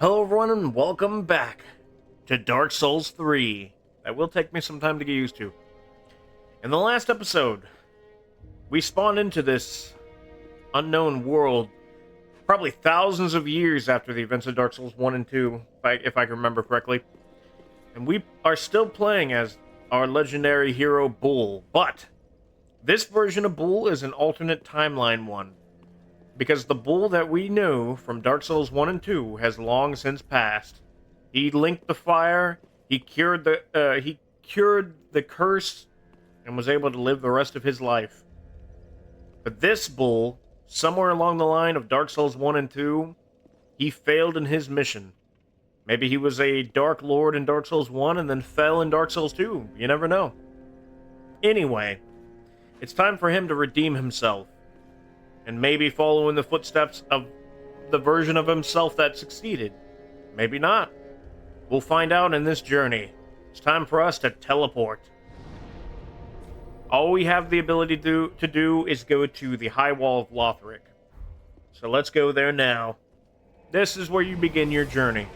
Hello everyone and welcome back to Dark Souls 3. That will take me some time to get used to. In the last episode, we spawned into this unknown world probably thousands of years after the events of Dark Souls 1 and 2, if I can remember correctly. And we are still playing as our legendary hero Bull, but this version of Bull is an alternate timeline one. Because the Bull that we knew from Dark Souls 1 and 2 has long since passed. He linked the fire, he cured the curse, and was able to live the rest of his life. But this Bull, somewhere along the line of Dark Souls 1 and 2, he failed in his mission. Maybe he was a Dark Lord in Dark Souls 1 and then fell in Dark Souls 2. You never know. Anyway, it's time for him to redeem himself. And maybe follow in the footsteps of the version of himself that succeeded. Maybe not. We'll find out in this journey. It's time for us to teleport. All we have the ability to do is go to the High Wall of Lothric. So let's go there now. This is where you begin your journey.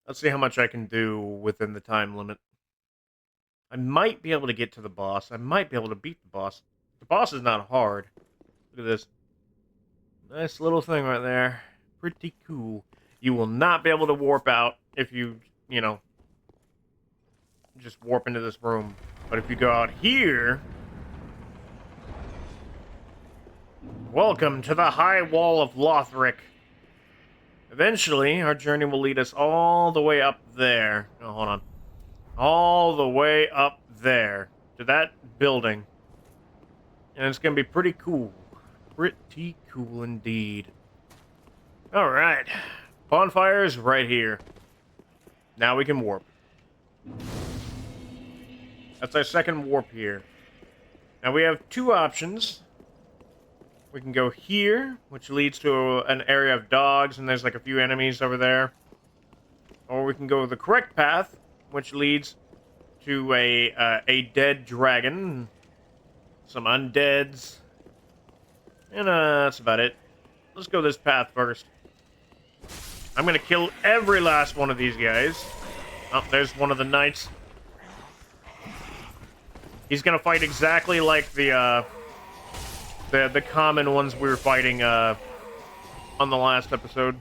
Let's see how much I can do within the time limit. I might be able to get to the boss. I might be able to beat the boss. The boss is not hard. Look at this. Nice little thing right there. Pretty cool. You will not be able to warp out if you just warp into this room. But if you go out here... Welcome to the High Wall of Lothric. Eventually, our journey will lead us all the way up there. Oh, hold on. All the way up there to that building. And it's going to be pretty cool. Pretty cool indeed. Alright. Bonfire is right here. Now we can warp. That's our second warp here. Now we have two options. We can go here, which leads to an area of dogs, and there's like a few enemies over there. Or we can go the correct path, which leads to a dead dragon, some undeads, and that's about it. Let's go this path first. I'm gonna kill every last one of these guys. Oh, there's one of the knights. He's gonna fight exactly like the common ones we were fighting on the last episode.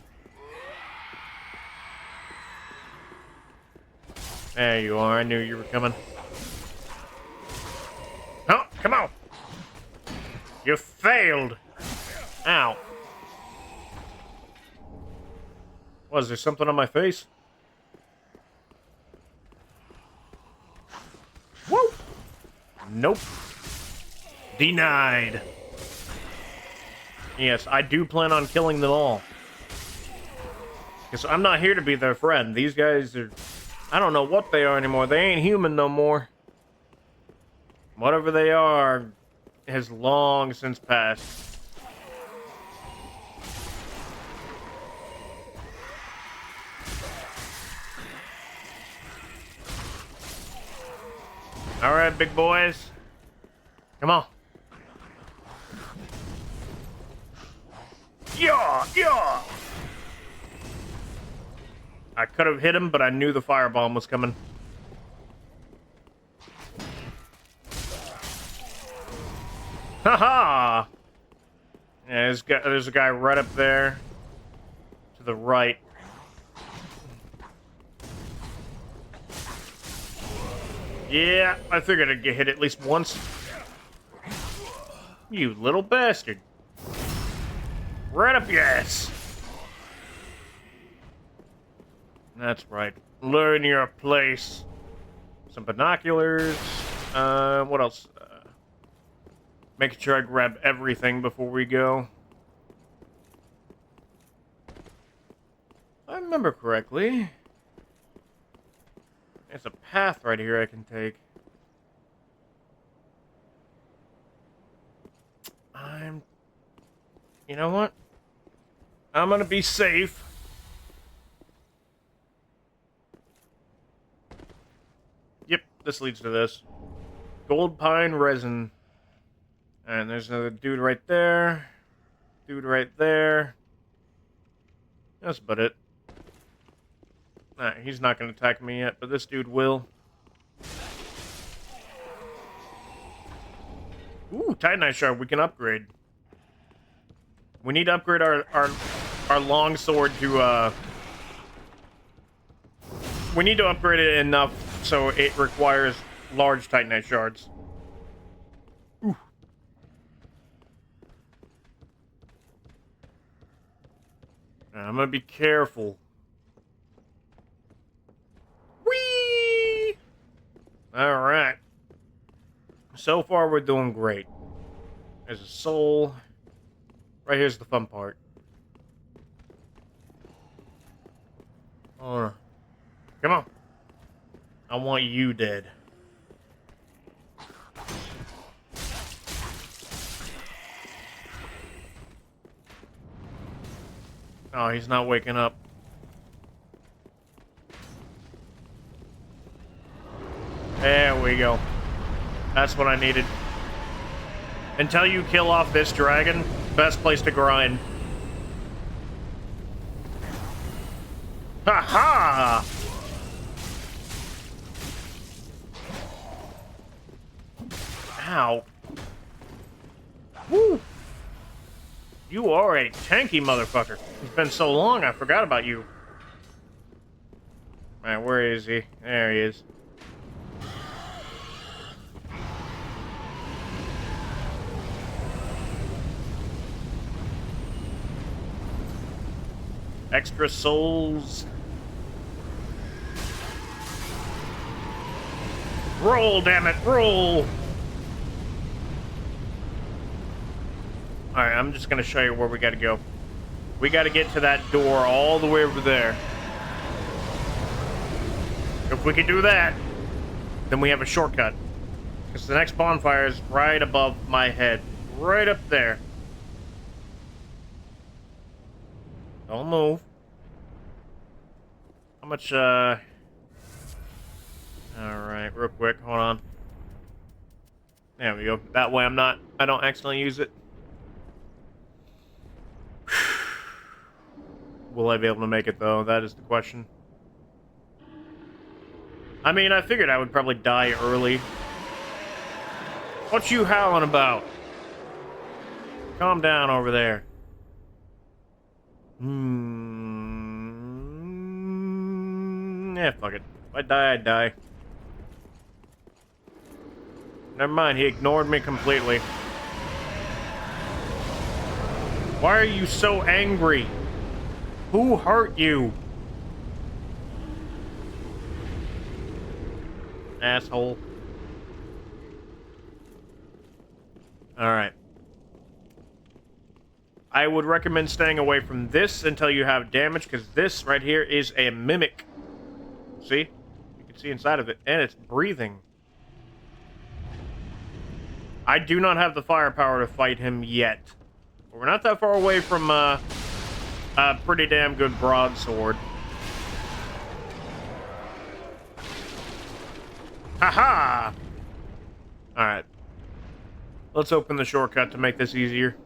There you are. I knew you were coming. Oh, come on. You failed. Ow. Was there something on my face? Woo! Nope. Denied. Yes, I do plan on killing them all. Because I'm not here to be their friend. These guys are... I don't know what they are anymore. They ain't human no more. Whatever they are has long since passed. Alright, big boys. Come on. Yeah, yeah! I could have hit him, but I knew the firebomb was coming. Haha! Yeah, there's a guy right up there. To the right. Yeah, I figured I'd get hit at least once. You little bastard. Right up your ass. That's right. Learn your place. Some binoculars. What else? Making sure I grab everything before we go. If I remember correctly, there's a path right here I can take. You know what? I'm gonna be safe. Yep, this leads to this. Gold pine resin. And there's another dude right there. Dude right there. That's about it. Nah, he's not going to attack me yet, but this dude will. Ooh, Titanite Shard we can upgrade. We need to upgrade our long sword to, we need to upgrade it enough so it requires large Titanite Shards. Ooh. I'm gonna be careful. Whee! Alright. So far, we're doing great. There's a soul. Right here's the fun part. Come on. I want you dead. Oh, he's not waking up. There we go. That's what I needed. Until you kill off this dragon, best place to grind. Ha ha! Ow. Woo! You are a tanky motherfucker. It's been so long, I forgot about you. Alright, where is he? There he is. Extra souls. Roll, damn it, roll! Alright, I'm just gonna show you where we gotta go. We gotta get to that door all the way over there. If we can do that, then we have a shortcut. Because the next bonfire is right above my head. Right up there. Don't move. How much, Alright, real quick, hold on. There we go. That way I don't accidentally use it. Will I be able to make it, though? That is the question. I mean, I figured I would probably die early. What you howling about? Calm down over there. Yeah, fuck it. If I die, I die. Never mind, he ignored me completely. Why are you so angry? Who hurt you? Asshole. Alright. I would recommend staying away from this until you have damage, because this right here is a mimic. See? You can see inside of it, and it's breathing. I do not have the firepower to fight him yet. But we're not that far away from a pretty damn good broadsword. Haha! Alright. Let's open the shortcut to make this easier.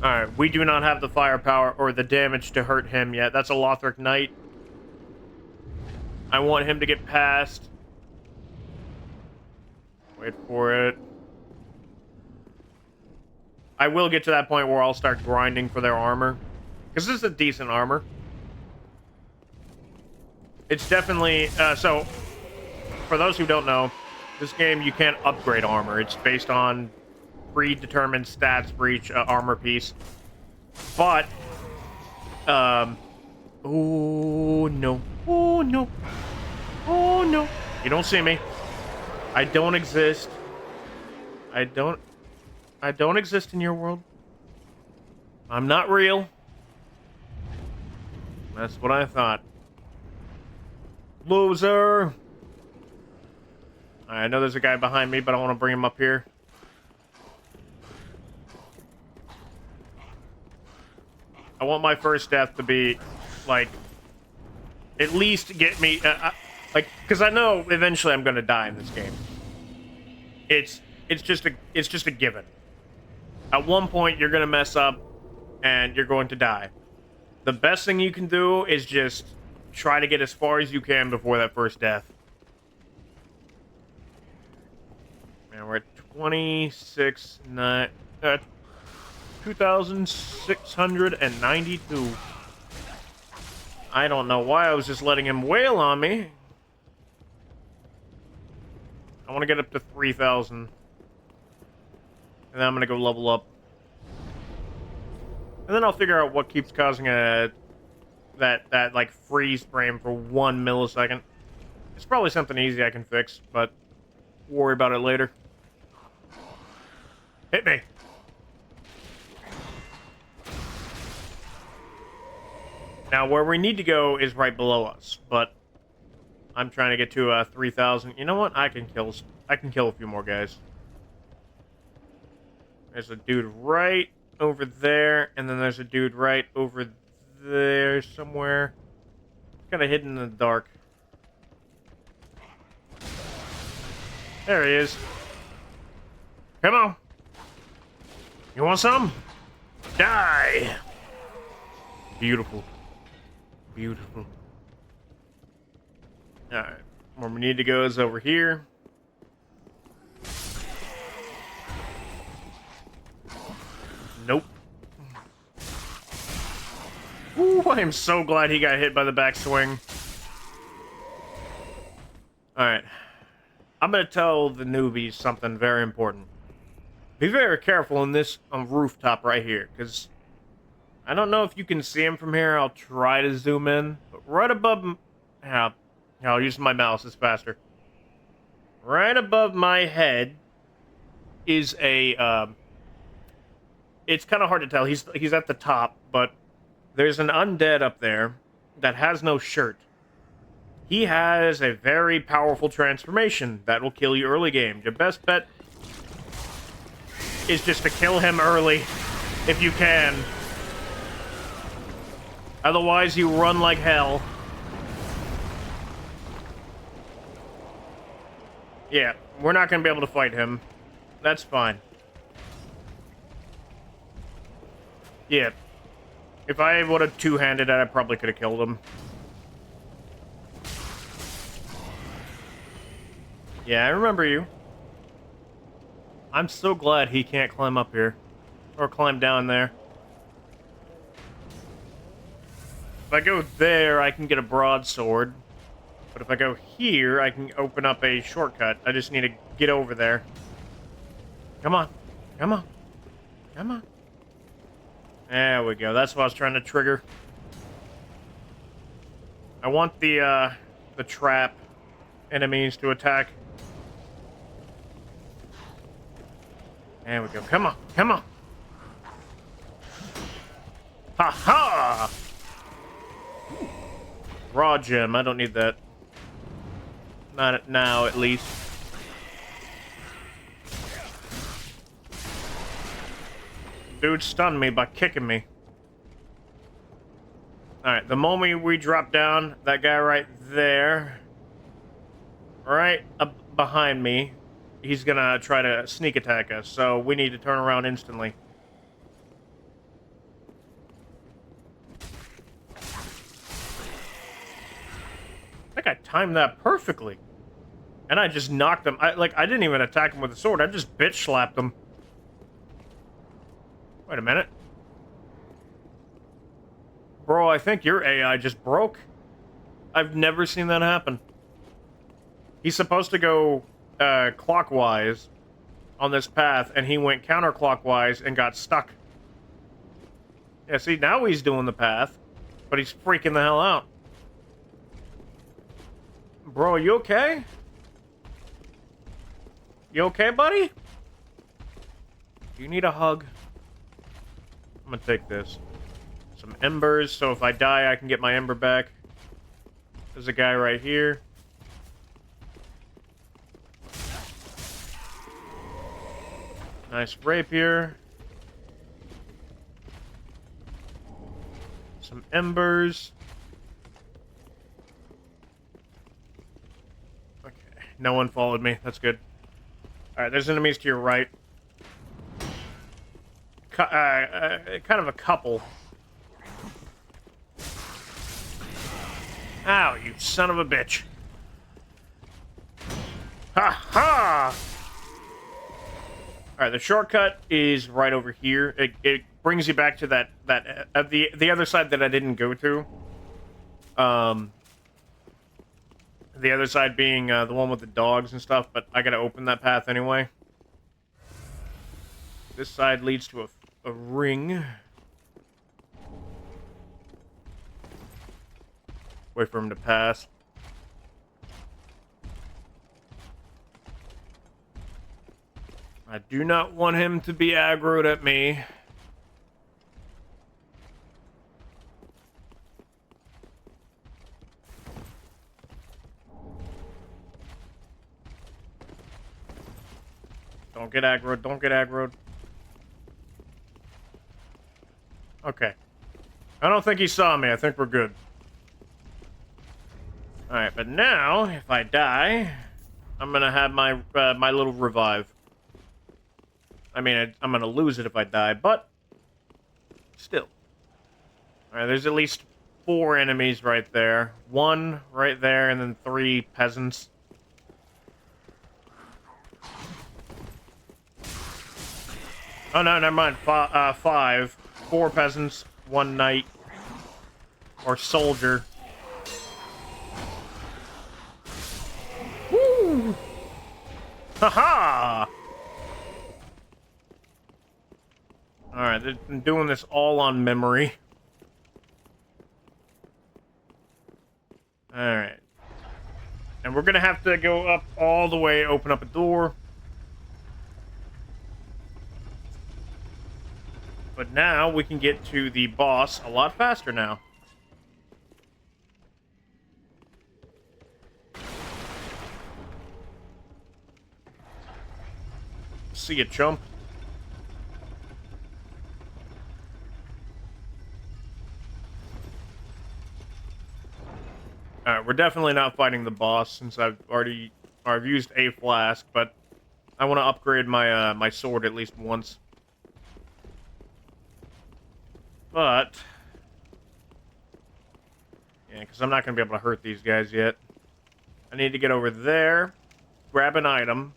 Alright, we do not have the firepower or the damage to hurt him yet. That's a Lothric Knight. I want him to get past. Wait for it. I will get to that point where I'll start grinding for their armor. Because this is a decent armor. It's definitely... so, for those who don't know, this game, you can't upgrade armor. It's based on predetermined stats for each armor piece. But... oh, no. Oh, no. Oh, no. You don't see me. I don't exist. I don't exist in your world. I'm not real. That's what I thought. Loser! I know there's a guy behind me, but I want to bring him up here. I want my first death to be, like, at least get me, like, because I know eventually I'm going to die in this game. It's it's just a given. At one point, you're gonna mess up, and you're going to die. The best thing you can do is just try to get as far as you can before that first death. And we're at 2,692. I don't know why I was just letting him wail on me. I want to get up to 3,000. And then I'm going to go level up. And then I'll figure out what keeps causing that like freeze frame for 1 millisecond. It's probably something easy I can fix, but worry about it later. Hit me. Now, where we need to go is right below us, but I'm trying to get to 3,000. You know what? I can kill a few more guys. There's a dude right over there, and then there's a dude right over there somewhere. Kind of hidden in the dark. There he is. Come on. You want some? Die! Beautiful. Beautiful. Alright. Where we need to go is over here. Nope. Ooh, I am so glad he got hit by the backswing. Alright. I'm gonna tell the newbies something very important. Be very careful on this rooftop right here, because I don't know if you can see him from here. I'll try to zoom in, but right above... I'll use my mouse, it's faster. Right above my head is a... it's kind of hard to tell. He's at the top, but there's an undead up there that has no shirt. He has a very powerful transformation that will kill you early game. Your best bet is just to kill him early, if you can. Otherwise, you run like hell. Yeah, we're not going to be able to fight him. That's fine. Yeah. If I would have two-handed it, I probably could have killed him. Yeah, I remember you. I'm so glad he can't climb up here. Or climb down there. If I go there, I can get a broadsword. But if I go here, I can open up a shortcut. I just need to get over there. Come on. Come on. Come on. There we go. That's what I was trying to trigger. I want the trap enemies to attack. There we go. Come on. Come on. Ha-ha! Raw gem. I don't need that. Not now, at least. Dude stunned me by kicking me. Alright, the moment we drop down, that guy right there, right up behind me, he's gonna try to sneak attack us, so we need to turn around instantly. I think I timed that perfectly. And I just knocked him. I didn't even attack him with a sword. I just bitch slapped him. Wait a minute. Bro, I think your AI just broke. I've never seen that happen. He's supposed to go clockwise on this path, and he went counterclockwise and got stuck. Yeah, see, now he's doing the path, but he's freaking the hell out. Bro, you okay? You okay, buddy? Do you need a hug? I'm gonna take this. Some embers, so if I die, I can get my ember back. There's a guy right here. Nice rapier. Some embers. Okay, no one followed me. That's good. Alright, there's enemies to your right. Kind of a couple. Ow, you son of a bitch. Ha ha! Alright, the shortcut is right over here. It brings you back to the other side that I didn't go to. The other side being the one with the dogs and stuff, but I gotta open that path anyway. This side leads to a ring. Wait for him to pass. I do not want him to be aggroed at me. Don't get aggroed, don't get aggroed. Okay. I don't think he saw me. I think we're good. Alright, but now, if I die, I'm gonna have my my little revive. I mean, I'm gonna lose it if I die, but still. Alright, there's at least 4 enemies right there. 1 right there, and then 3 peasants. Oh, no, never mind. 5. 4 peasants, 1 knight. Or soldier. Woo! Haha! Alright, they've been doing this all on memory. Alright. And we're gonna have to go up all the way, open up a door. But now we can get to the boss a lot faster now. See ya, chump. Alright, we're definitely not fighting the boss since I've used a flask, but I want to upgrade my my sword at least once. But yeah, because I'm not going to be able to hurt these guys yet. I need to get over there, grab an item,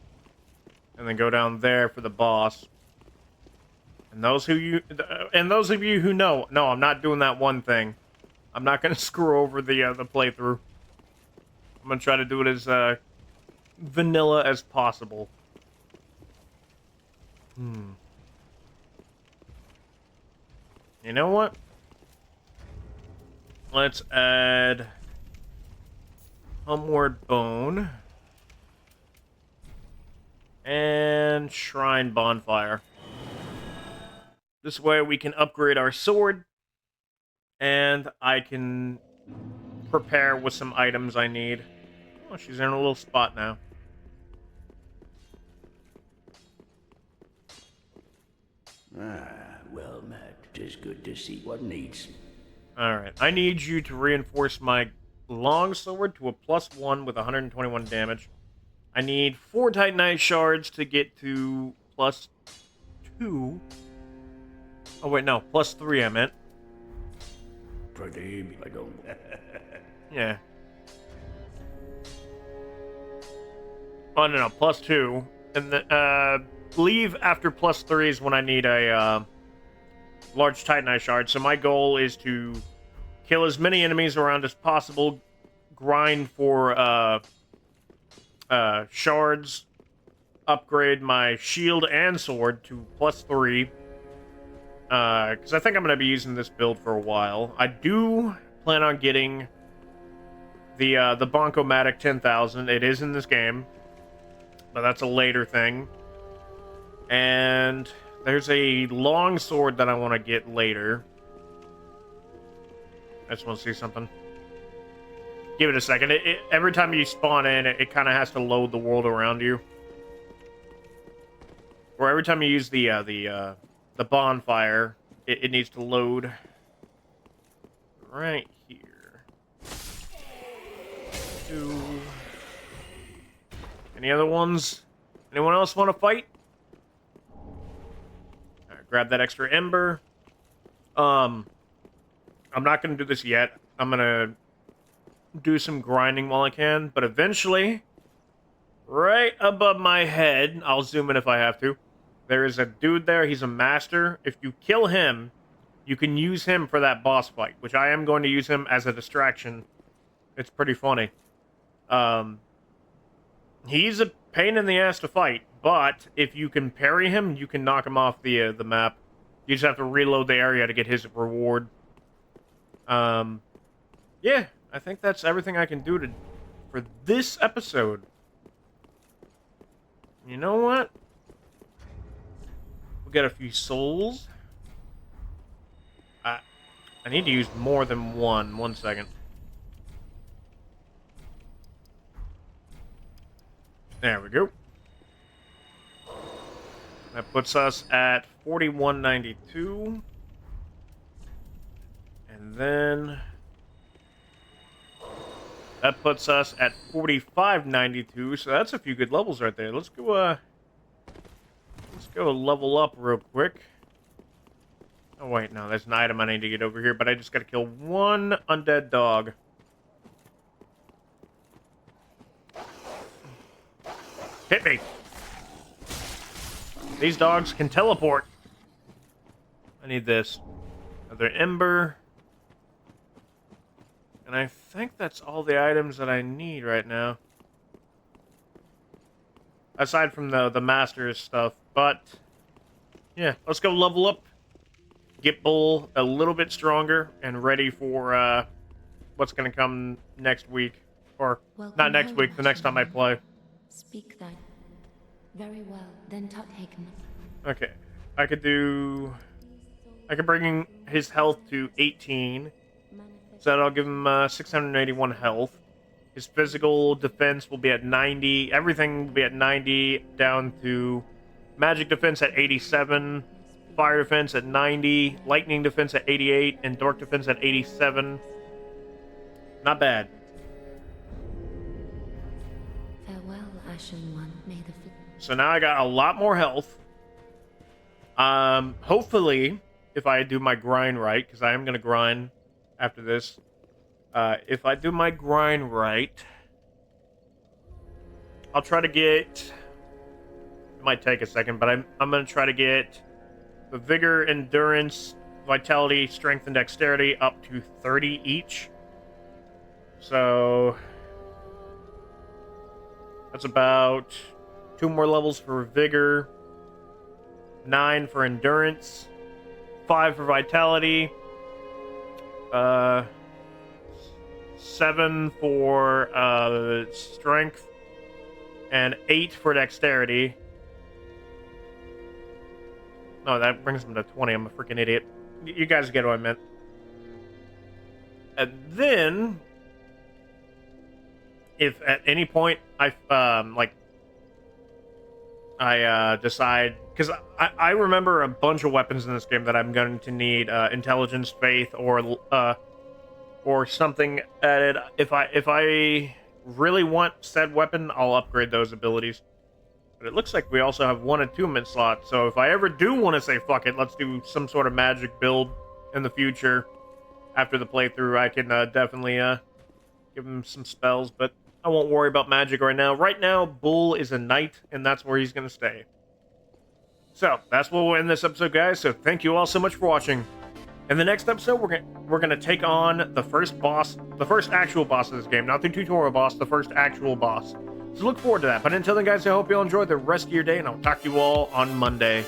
and then go down there for the boss. And those of you who know, no, I'm not doing that one thing. I'm not going to screw over the playthrough. I'm going to try to do it as vanilla as possible. You know what? Let's add Homeward Bone and Shrine Bonfire. This way we can upgrade our sword, and I can prepare with some items I need. Oh, she's in a little spot now. Well met. 'Tis good to see what needs. Alright, I need you to reinforce my longsword to a +1 with 121 damage. I need 4 Titanite shards to get to +2. Oh wait, no, +3 I meant. Pretty I don't. Yeah. Oh no, +2. And the leave after +3 is when I need a large Titanite shard. So my goal is to kill as many enemies around as possible, grind for shards, upgrade my shield and sword to +3. Because I think I'm going to be using this build for a while. I do plan on getting the Bonkomatic 10,000. It is in this game, but that's a later thing. And there's a long sword that I want to get later. I just want to see something. Give it a second. Every time you spawn in, it kind of has to load the world around you. Or every time you use the bonfire, it needs to load right here. 2. Any other ones? Anyone else want to fight? Alright, grab that extra ember. I'm not going to do this yet. I'm going to do some grinding while I can, but eventually, right above my head, I'll zoom in if I have to, there is a dude there. He's a master. If you kill him, you can use him for that boss fight, which I am going to use him as a distraction. It's pretty funny. He's a pain in the ass to fight, but if you can parry him, you can knock him off the map. You just have to reload the area to get his reward. Yeah, I think that's everything I can do for this episode. You know what? We'll get a few souls. I need to use more than one. 1 second. There we go. That puts us at 4192. And then that puts us at 4592. So that's a few good levels right there. Let's go level up real quick. Oh wait, no, there's an item I need to get over here, but I just gotta kill one undead dog. Hit me! These dogs can teleport. I need this. Another ember. And I think that's all the items that I need right now. Aside from the master's stuff. But, yeah, let's go level up. Get Bull a little bit stronger and ready for what's going to come next week. Or, not next week, the next time I play. Speak that. Very well, then Tuthaken. Okay. I could bring his health to 18. So that'll give him 681 health. His physical defense will be at 90. Everything will be at 90, down to magic defense at 87. Fire defense at 90, lightning defense at 88, and dark defense at 87. Not bad. Farewell, Ashen One. May the So now I got a lot more health. Hopefully, if I do my grind right, because I am going to grind after this. If I do my grind right, I'll try to get... It might take a second, but I'm going to try to get the vigor, endurance, vitality, strength, and dexterity up to 30 each. So that's about 2 more levels for vigor, 9 for endurance, 5 for vitality, 7 for strength, and 8 for dexterity. No, that brings them to 20. I'm a freaking idiot. You guys get what I meant. And then, if at any point I decide, because I remember a bunch of weapons in this game that I'm going to need intelligence, faith, or something added. If I really want said weapon, I'll upgrade those abilities. But it looks like we also have 1 attunement slot, so if I ever do want to say, fuck it, let's do some sort of magic build in the future, after the playthrough, I can definitely give him some spells, but I won't worry about magic right now. Right now, Bull is a knight, and that's where he's going to stay. So, that's where we'll end this episode, guys, so thank you all so much for watching. In the next episode, we're gonna take on the first boss, the first actual boss of this game, not the tutorial boss, the first actual boss. So look forward to that. But until then, guys, I hope you all enjoy the rest of your day, and I'll talk to you all on Monday.